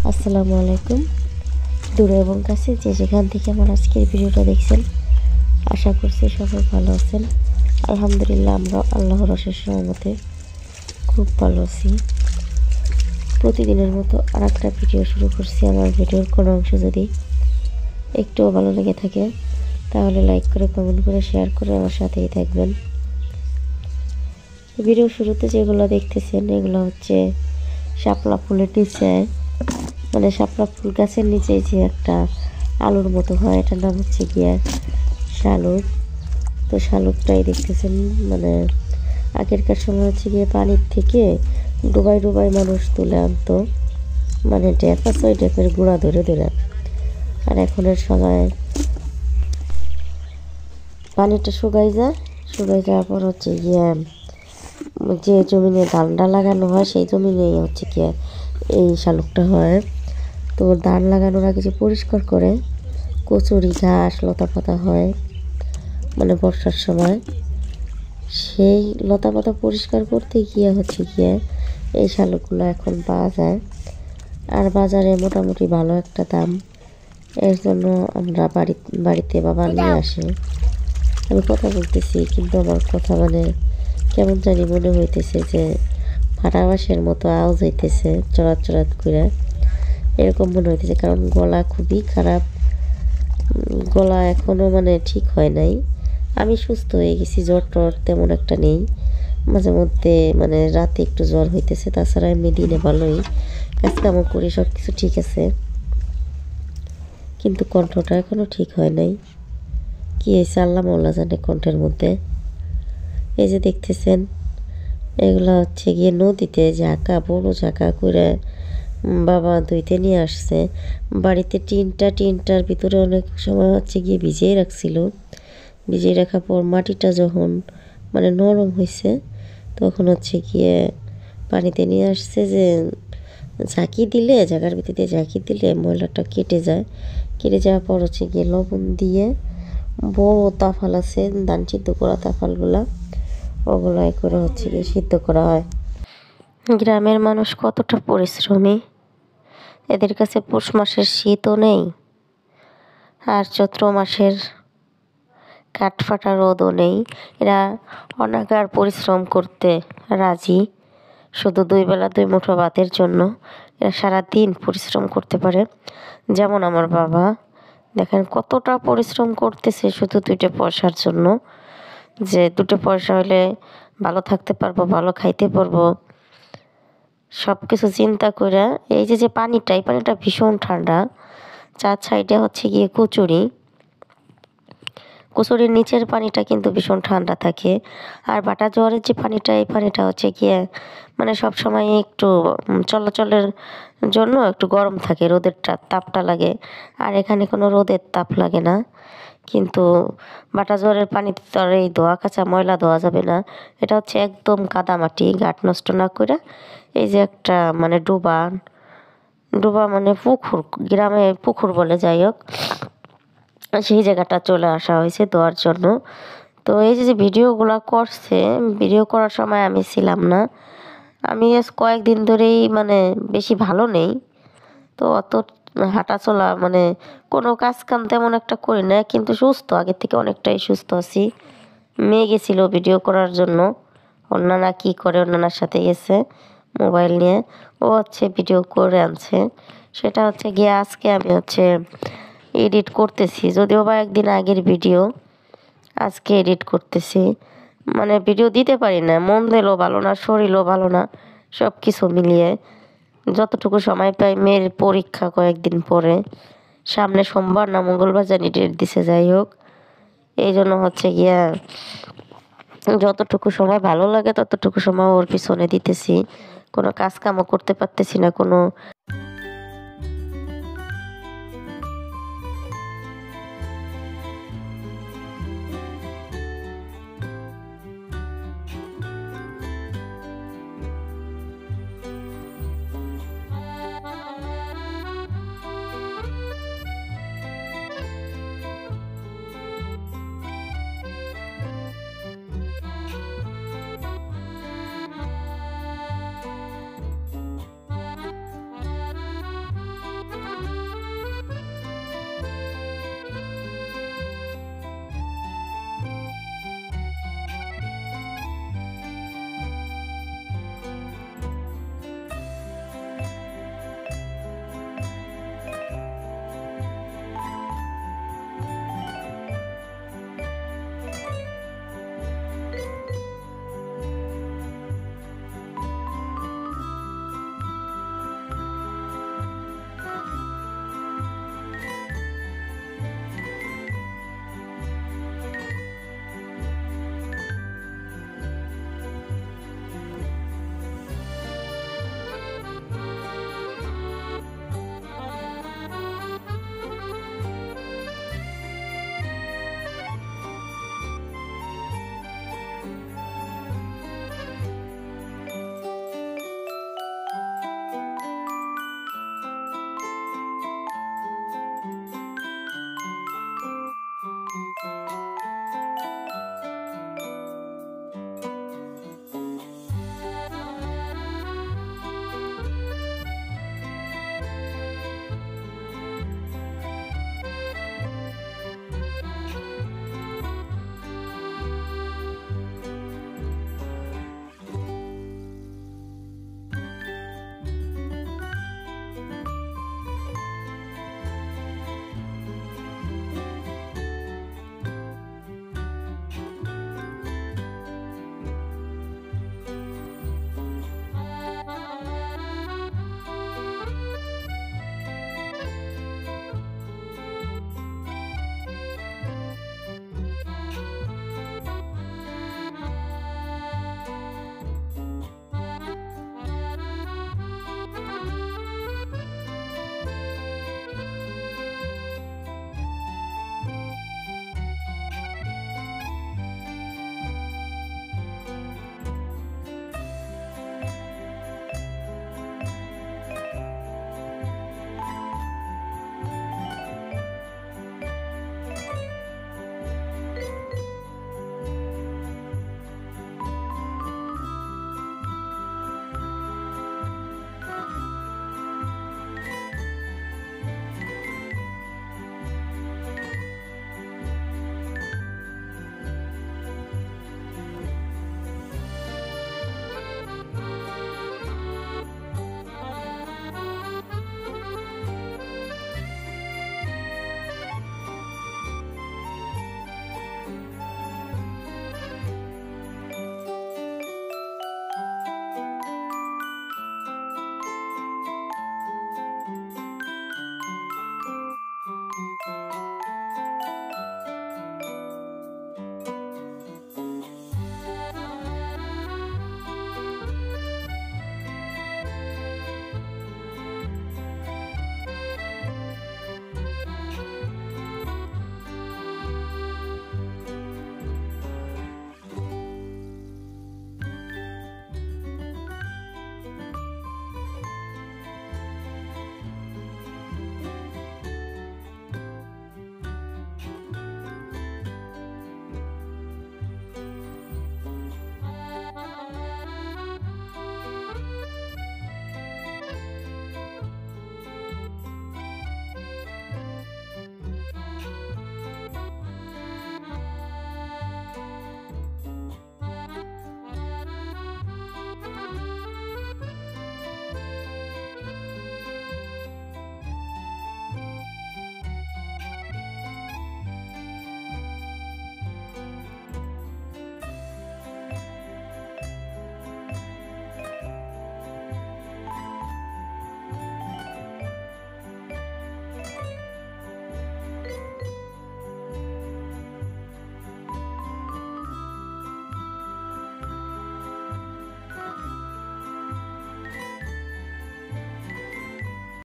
আসসালামু আলাইকুম। দূরে এবং কাছে যে যেখান থেকে আমার আজকের ভিডিওটা দেখছেন, আশা করছি সবাই ভালো আছেন। আলহামদুলিল্লাহ, আমরা আল্লাহর অশেষ রহমতে খুব ভালো আছি। প্রতিদিনের মতো আর একটা ভিডিও শুরু করছি। আমার ভিডিওর কোনো অংশ যদি একটুও ভালো লেগে থাকে তাহলে লাইক করে, কমেন্ট করে, শেয়ার করে আমার সাথেই থাকবেন। ভিডিও শুরুতে যেগুলো দেখতেছেন এগুলো হচ্ছে শাপলা ফুলের নিচে, মানে শাপলা ফুল গাছের নিচে যে একটা আলুর মতো হয়, এটার নাম হচ্ছে গিয়ে শালুক। তো শালুকটাই দেখতেছেন, মানে আগেরকার সময় হচ্ছে গিয়ে পানির থেকে ডুবাই ডুবাই মানুষ তুলে আনতো, মানে ড্যাপ আছে ওই ড্যাপের গুঁড়া ধরে ধরে। আর এখনের সময় পানিটা শুকাই যাওয়ার পর হচ্ছে গিয়ে যে জমিনে ধানটা লাগানো হয় সেই জমিনেই হচ্ছে গিয়ে এই শালুকটা হয়। তো ধান লাগানোর আগে যে পরিষ্কার করে কচুরি ঘাস লতা পাতা হয়, মানে বর্ষার সময় সেই লতা পাতা পরিষ্কার করতে গিয়ে হচ্ছে গিয়ে এই শালুকগুলো এখন পাওয়া যায়। আর বাজারে মোটামুটি ভালো একটা দাম। এর জন্য আমরা বাড়িতে বাবা নিয়ে আসে। আমি কথা বলতেছি কিন্তু আমার কথা মানে কেমন জানি মনে হইতেছে যে ফাটা বাঁশের মতো আওয়াজ হইতেছে, চড়াত চড়াত করে এরকম মনে হইতেছে, কারণ গলা খুবই খারাপ। গলা এখনও মানে ঠিক হয় নাই। আমি সুস্থ হয়ে গেছি, জ্বর টর তেমন একটা নেই। মাঝে মধ্যে মানে রাতে একটু জ্বর হইতেছে, তাছাড়া এমনি দিনে ভালোই কাজকামও করি, সব কিছু ঠিক আছে, কিন্তু কণ্ঠটা এখনও ঠিক হয় নাই। কি হয়েছে আল্লাহ মাওলা জানে কণ্ঠের মধ্যে। এই যে দেখতেছেন এগুলো হচ্ছে গিয়ে নদীতে বড় ঝাঁকা করে বাবা ধুইতে নিয়ে আসছে। বাড়িতে টিনটার ভিতরে অনেক সময় হচ্ছে গিয়ে ভিজিয়ে রাখার পর মাটিটা যখন মানে নরম হয়েছে তখন হচ্ছে গিয়ে পানিতে নিয়ে আসছে, যে জায়গার ভিতরে ঝাঁকি দিলে ময়লাটা কেটে যাওয়ার পর হচ্ছে গিয়ে লবণ দিয়ে বড় তাফাল আছে ধান সিদ্ধ করা তাফালগুলা, ওগুলাই করে হচ্ছে গিয়ে সিদ্ধ করা হয়। গ্রামের মানুষ কতটা পরিশ্রমী, এদের কাছে পৌষ মাসের শীতও নেই আর চৈত্র মাসের কাঠফাটা রোদও নেই। এরা অনাগার পরিশ্রম করতে রাজি, শুধু 2 বেলা 2 মুঠো ভাতের জন্য এরা সারাদিন পরিশ্রম করতে পারে। যেমন আমার বাবা দেখেন কতটা পরিশ্রম করতেছে শুধু 2টা পয়সার জন্য, যে 2টা পয়সা হলে ভালো থাকতে পারবো, ভালো খাইতে পারবো, সব কিছু চিন্তা করে। এই যে পানিটা ভীষণ ঠান্ডা। 4 সাইডে হচ্ছে গিয়ে কচুরির নিচের পানিটা কিন্তু ভীষণ ঠান্ডা থাকে। আর বাটা জোয়ারের যে পানিটা, এই পানিটা হচ্ছে গিয়ে মানে সব সময় একটু চলাচলের জন্য একটু গরম থাকে, রোদের তাপটা লাগে। আর এখানে কোনো রোদের তাপ লাগে না। কিন্তু বাটা জোয়ারের পানিতে তো আর এই ধোয়া কাঁচা ময়লা ধোয়া যাবে না। এটা হচ্ছে একদম কাদামাটি, গাঁট নষ্ট না করে এই যে একটা মানে ডোবা মানে পুকুর, গ্রামে পুকুর বলে, যাই হোক সেই জায়গাটা চলে আসা হয়েছে ধোয়ার জন্য। তো এই যে ভিডিওগুলো করছে, ভিডিও করার সময় আমি ছিলাম না। আমি কয়েকদিন ধরেই মানে বেশি ভালো নেই, তো অত হাঁটা চলা মানে কোনো কাজ কাম তেমন একটা করি না, কিন্তু সুস্থ, আগের থেকে অনেকটাই সুস্থ আছি। মেয়ে গেছিলো ভিডিও করার জন্য, অন্যানা কি করে অন্যানার সাথে গেছে মোবাইল নিয়ে, ও হচ্ছে ভিডিও করে আনছে। সেটা হচ্ছে গিয়ে আজকে আমি হচ্ছে এডিট করতেছি, যদিও বা একদিন আগের ভিডিও, আজকে এডিট করতেছি। মানে ভিডিও দিতে পারি না, মন দিলেও ভালো না, শরীরও ভালো না, সব কিছু মিলিয়ে যতটুকু সময় পাই। মেয়ের পরীক্ষা কয়েকদিন পরে, সামনে সোমবার না মঙ্গলবার জানি ডেট দিছে, যাই হোক এই জন্য হচ্ছে গিয়া যতটুকু সময় ভালো লাগে ততটুকু সময় ওর পিছনে দিতেছি। কোনো কাজ কামও করতে পারতেছি না, কোনো